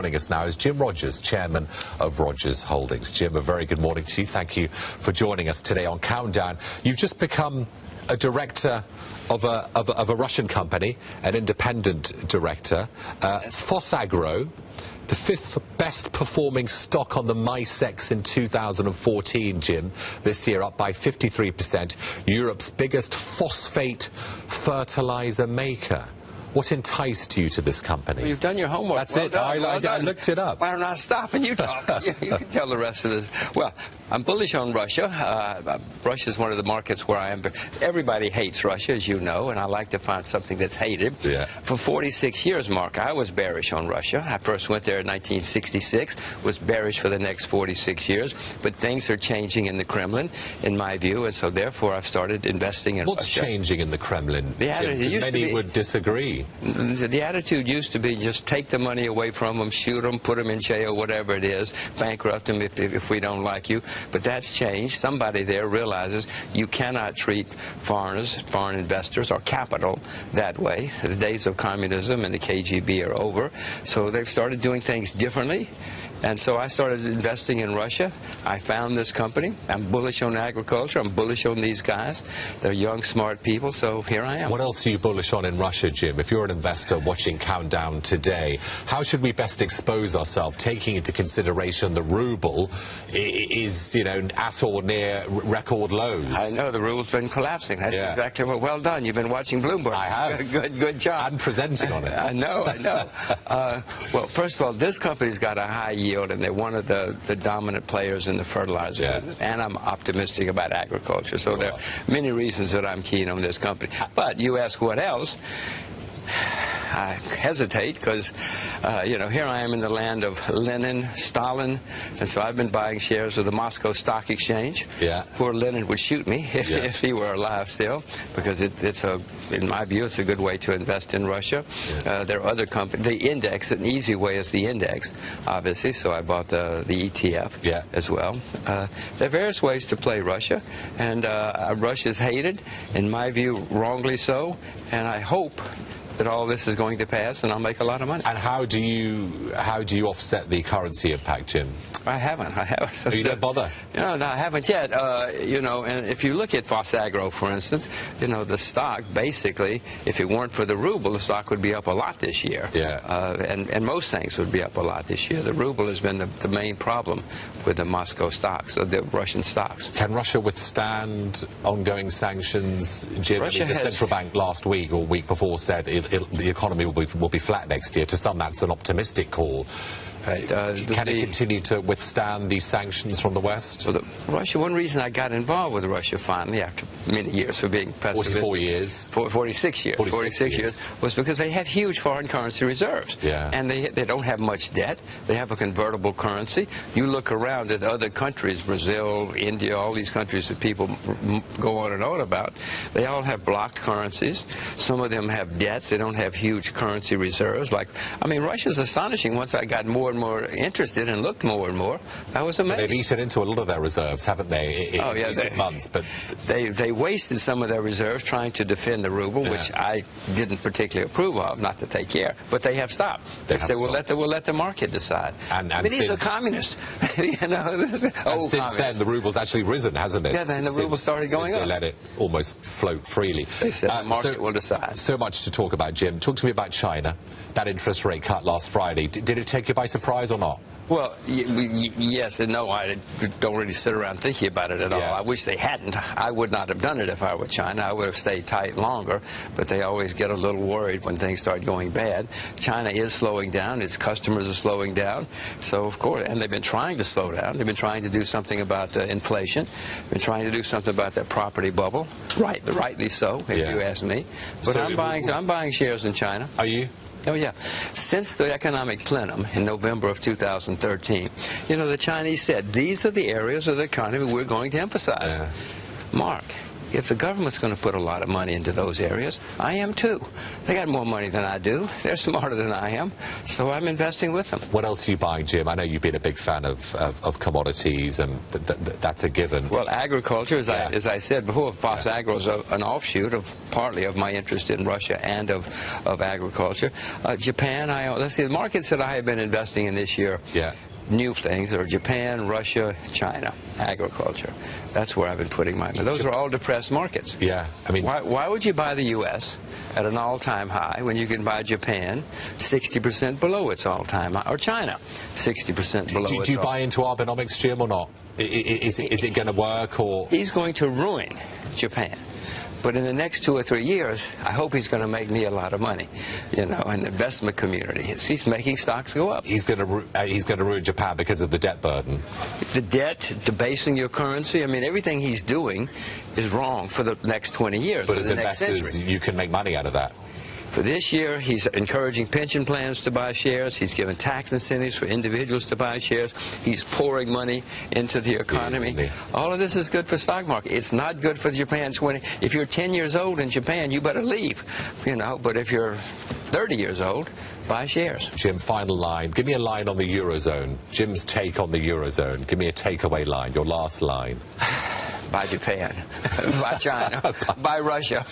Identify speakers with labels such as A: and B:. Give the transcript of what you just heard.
A: Joining us now is Jim Rogers, Chairman of Rogers Holdings. Jim, a very good morning to you. Thank you for joining us today on Countdown. You've just become a director of a Russian company, an independent director, Fosagro, the fifth best performing stock on the MySex in 2014, Jim, this year up by 53%, Europe's biggest phosphate fertilizer maker. What enticed you to this company?
B: Well, you've done your homework.
A: That's it. I looked it up.
B: Why am I not stopping you talk? You can tell the rest of this. Well, I'm bullish on Russia. Russia is one of the markets where I am. Everybody hates Russia, as you know, and I like to find something that's hated.
A: Yeah.
B: For 46 years, Mark, I was bearish on Russia. I first went there in 1966, was bearish for the next 46 years. But things are changing in the Kremlin, in my view, and so therefore I've started investing in Russia.
A: What's changing in the Kremlin, Jim? Because many would disagree.
B: The attitude used to be just take the money away from them, shoot them, put them in jail, whatever it is, bankrupt them if we don't like you. But that's changed. Somebody there realizes you cannot treat foreigners, foreign investors, or capital that way. The days of communism and the KGB are over. So they've started doing things differently. And so I started investing in Russia. I found this company. I'm bullish on agriculture. I'm bullish on these guys. They're young, smart people, so here I am.
A: What else are you bullish on in Russia, Jim? If you're an investor watching Countdown today, how should we best expose ourselves, taking into consideration the ruble is, you know, at or near record lows?
B: I know, the ruble's been collapsing. That's exactly what. Well done. You've been watching Bloomberg.
A: I have.
B: Good job.
A: And presenting on it.
B: I know. Well, first of all, this company's got a high yield, and they're one of the dominant players in the fertilizer business. And I'm optimistic about agriculture. So there are many reasons that I'm keen on this company. But you ask what else? I hesitate because, you know, here I am in the land of Lenin, Stalin, and so I've been buying shares of the Moscow Stock Exchange. Yeah. Poor Lenin would shoot me if he were alive still, because it's in my view, it's a good way to invest in Russia. Yeah. There are other companies. The index, an easy way is the index, obviously, so I bought the ETF as well. There are various ways to play Russia, and Russia's hated, in my view, wrongly so, and I hope that all this is going to pass and I'll make a lot of money. And
A: how do you offset the currency impact, Jim?
B: I haven't.
A: Oh, you don't bother?
B: No, I haven't yet. You know, and if you look at Fosagro, for instance, you know, the stock, basically, if it weren't for the ruble, the stock would be up a lot this year. Yeah. And most things would be up a lot this year. The ruble has been the main problem with the Moscow stocks, the Russian stocks.
A: Can Russia withstand ongoing sanctions, Jim? I mean, the central bank last week or week before said the economy will be flat next year. To some, that's an optimistic call. Can it continue to withstand these sanctions from the West?
B: Well, Russia, one reason I got involved with Russia finally, after many years of being pessimistic,
A: 44 years?
B: 46 years. 46 years, was because they have huge foreign currency reserves. Yeah. And they don't have much debt. They have a convertible currency. You look around at other countries, Brazil, India, all these countries that people go on and on about, they all have blocked currencies. Some of them have debts. They don't have huge currency reserves. Like, I mean, Russia's astonishing. Once I got more and more interested and looked more and more, I was amazed.
A: They've eaten into a lot of their reserves, haven't they, in recent months? But
B: they wasted some of their reserves trying to defend the ruble, which I didn't particularly approve of, not that they care, but they have stopped. They will let the market decide. And I mean, he's a communist. You know,
A: and since then, the ruble's actually risen, hasn't it?
B: Yeah, then the ruble started going up.
A: They let it almost float freely.
B: They said the market will decide.
A: So much to talk about, Jim. Talk to me about China. That interest rate cut last Friday. Did it take you by surprise or not?
B: Well, yes and no. I don't really sit around thinking about it at all. I wish they hadn't. I would not have done it if I were China. I would have stayed tight longer, but they always get a little worried when things start going bad. China is slowing down. Its customers are slowing down. So, of course, and they've been trying to slow down. They've been trying to do something about inflation. Been trying to do something about that property bubble. Rightly so, if you ask me. But so I'm buying shares in China.
A: Are you?
B: Oh, yeah. Since the economic plenum in November of 2013, you know, the Chinese said, these are the areas of the economy we're going to emphasize. Mark, if the government's going to put a lot of money into those areas, I am too. They got more money than I do. They're smarter than I am, so I'm investing with them.
A: What else are you buying, Jim? I know you've been a big fan of commodities, and that's a given.
B: Well, agriculture, as I said before, Fox Agro is an offshoot of partly of my interest in Russia and of agriculture. Japan, let's see, the markets that I have been investing in this year.
A: Yeah.
B: New things are Japan, Russia, China, agriculture. That's where I've been putting my money. Those are all depressed markets.
A: Yeah, I mean,
B: why would you buy the U.S. at an all-time high when you can buy Japan 60% below its all-time high, or China 60% below its all-time high?
A: Do you buy into Abenomics, Jim, or not? Is it going to work, or?
B: He's going to ruin Japan. But in the next 2 or 3 years, I hope he's going to make me a lot of money, in the investment community. He's making stocks go up.
A: He's going to ruin Japan because of the debt burden.
B: The debt, debasing your currency. I mean, everything he's doing is wrong for the next 20 years.
A: But as
B: the next
A: investors,
B: century.
A: you can make money out of that.
B: For this year, he's encouraging pension plans to buy shares. He's given tax incentives for individuals to buy shares. He's pouring money into the economy. All of this is good for stock market. It's not good for Japan. If you're 10 years old in Japan, you better leave. But if you're 30 years old, buy shares.
A: Jim, final line. Give me a line on the Eurozone. Jim's take on the Eurozone. Give me a takeaway line, your last line.
B: Buy Japan. Buy China. Buy Russia.